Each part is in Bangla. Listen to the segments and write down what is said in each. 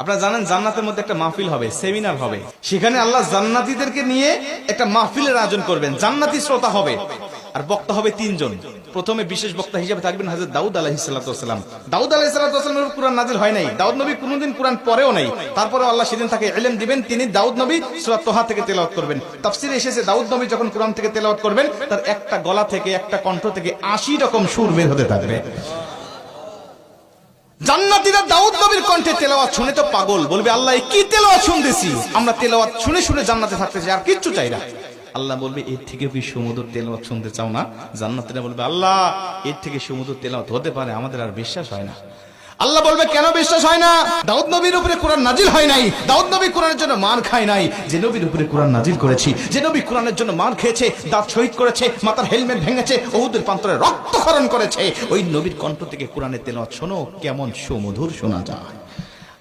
আপনারা জানেন জান্নাতের মধ্যে একটা মাহফিল হবে, সেমিনার হবে। সেখানে আল্লাহ জান্নাতীদেরকে নিয়ে একটা মাহফিলের আয়োজন করবেন। জান্নাতি শ্রোতা হবে আর বক্তা হবে তিনজন। প্রথমে বিশেষ বক্তা হিসেবে থাকবেন হযরত দাউদ আলাইহিস সালাম। দাউদ আলাইহিস সালামের কুরআন নাজিল হয় নাই, দাউদ নবী কোনোদিন কুরআন পড়েও নাই। তারপরে আল্লাহ সেদিন তাকে ইলম দিবেন, তিনি দাউদ নবী সূরা তোহা থেকে তেলাওয়াত করবেন। তাফসীরে এসেছে দাউদ নবী যখন কুরআন থেকে তেলাওয়াত করবেন তার একটা গলা থেকে, একটা কণ্ঠ থেকে 80 রকম সুর বের হতে থাকবে। জান্নাতীরা দাউদ নবীর কণ্ঠে তেলাওয়াত শুনে তো পাগল, বলবে আল্লাহ কি তেলাওয়াত শুনতেছি, আমরা তেলাওয়াত শুনে শুনে জান্নাতে থাকতে চাই, আর কিচ্ছু চাই না। আল্লাহ বলবে এর থেকে কি সুমধুর তেলাওয়াত শুনতে চাও না? জান্নাতীরা বলবে আল্লাহ এর থেকে সুমধুর তেলাওয়াত হতে পারে, আমাদের আর বিশ্বাস হয় না। আল্লাহ বলবে কেন বিশ্বাস হয় না? দাউদ নবীর উপরে কোরআন নাজিল হয় নাই, দাউদ নবী কোরআনের জন্য মার খায় নাই। যে নবীর উপরে কোরআন নাজিল করেছি, যে নবী কোরআনের জন্য মার খেয়েছে, দাঁত শহীদ করেছে, মাথার হেলমেট ভেঙেছে, উহুদের প্রান্তরে রক্তক্ষরণ করেছে, ওই নবীর কণ্ঠ থেকে কোরআনের তেলাওয়াত শোনো কেমন সুমধুর শোনা যায়।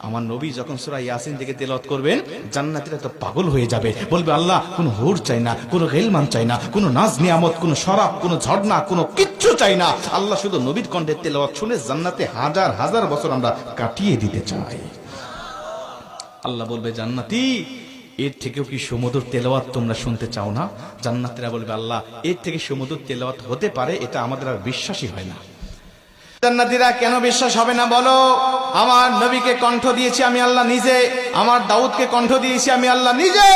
আমার নবী যখন সূরা ইয়াসিন থেকে তেলাওয়াত করবেন জান্নাতীরা তো পাগল হয়ে যাবে, বলবে আল্লাহ কোনো হুর চাই না, কোনো গেলমান চাই না, কোনো নাজ নিয়ামত, কোনো শরাব, কোনো ঝর্ণা, কোনো কিচ্ছু চাই না। আল্লাহ শুধু নবীর কণ্ঠে তেলাওয়াত শুনে জান্নাতে হাজার হাজার বছর আমরা কাটিয়ে দিতে চাই। আল্লাহ বলবে জান্নাতি এর থেকেও কি সুমধুর তেলাওয়াত তোমরা শুনতে চাও না? জান্নাতীরা বলবে আল্লাহ এর থেকে সুমধুর তেলাওয়াত হতে পারে, এটা আমাদের আর বিশ্বাসই হয় না। জান্নাতীরা কেন বিশ্বাস হবে না বলো? আমার নবীকে কণ্ঠ দিয়েছি আমি আল্লাহ নিজে, আমার দাউদকে কণ্ঠ দিয়েছি আমি আল্লাহ নিজে,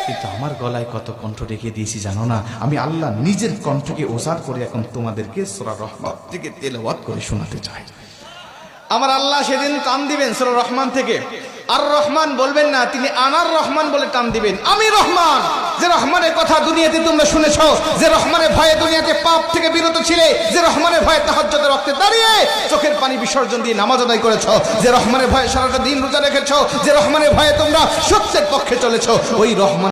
কিন্তু আমার গলায় কত কণ্ঠ রেখে দিয়েছি জানো না? আমি আল্লাহ নিজের কণ্ঠকে ওসার করে এখন তোমাদেরকে সূরা রহমান থেকে তেলাওয়াত করে শোনাতে চাই। আমার আল্লাহ সেদিন টান দিবেন সূরা রহমান থেকে, আর রহমান বলবেন না, তিনি আনার রহমান বলে টান দিবেন। আমি রহমান, যে রহমানের কথা দুনিয়াতে তোমরা শুনেছো, যে রহমানের ভয়ে দুনিয়াতে পাপ থেকে বিরত ছিলে, যে রহমানের ভয়ে তাহাজ্জুদের ওয়াক্তে দাঁড়িয়ে চোখের পানি বিসর্জন দিয়ে নামাজ আদায় করেছো, যে রহমানের ভয়ে সারাটা দিন রোজা রেখেছো, যে রহমানের ভয়ে তোমরা সত্যের পক্ষে চলেছো, ওই রহমান